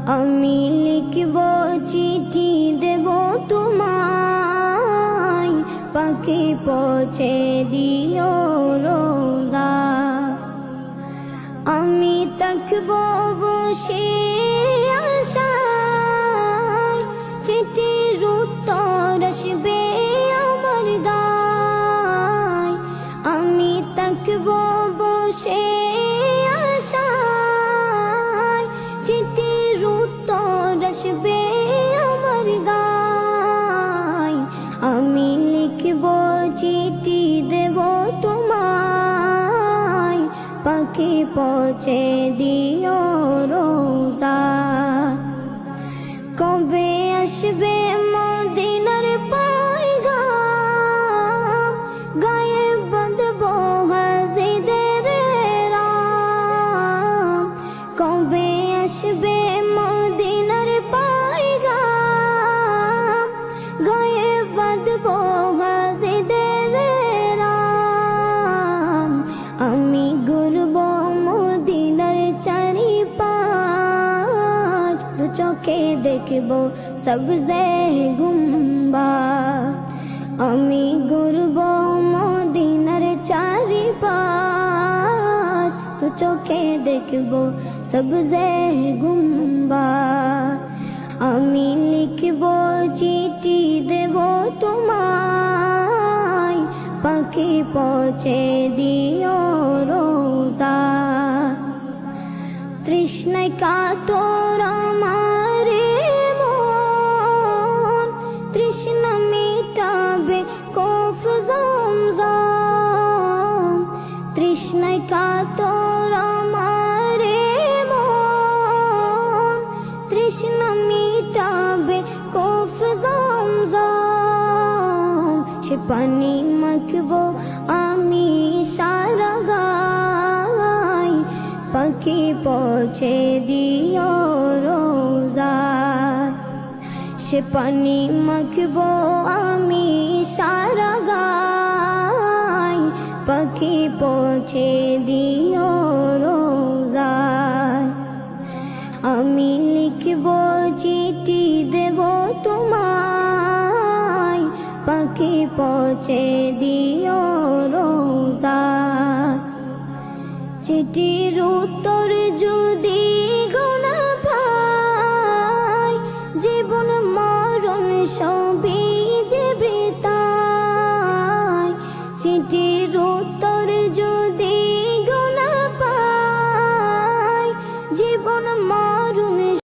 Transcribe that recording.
আমি লিখব চিঠি দেব তোমায়, পাখি পৌঁছে দিও রোজা। আমি থাকব বসে আশায়, চিঠির উত্তর আসবে আমার দায়। আমি থাকব বসে আশায়, চিঠির উত্তর আসবে আমার দায়। আমি লিখব চিঠি দেব তোমায়, পাখি পৌঁছে দিও রোজা। কবে আসবে মদিনার পয়গাম, গায়ে বাঁধব হাজিদের রাম। কবে আসবে মদিনার পয়গাম, গায়ে বাঁধব হাজিদের রাম। আমি ঘুরব মদিনার চারিপাশ, দু চোখে দেখব সবজে গুম্বাদ। আমি ঘুরব মদিনার চারিপাশ, দু চোখে দেখব সবজে গুম্বাদ। আমি লিখব চিঠি দেব তোমায়, পাখি পৌঁছে দিও রোজা। তৃষ্ণায় কাতর আমার মন, তৃষ্ণা মিটাবে কফ জমজম। তৃষ্ণায় কাতর আমার মন, তৃষ্ণা মিটাবে কফ জমজম। সে পানি মাখবো আমি সারা গায়, পাখি পৌঁছে দিও রোজা। সে পানি মাখবো আমি সারা গায়, পাখি পৌঁছে দিও রোজা। আমি লিখব চিঠি দেব তোমায়, পাখি পৌঁছে দিও রোজা। চিঠির উত্তর যদি গোনা পাই, জীবন মরণ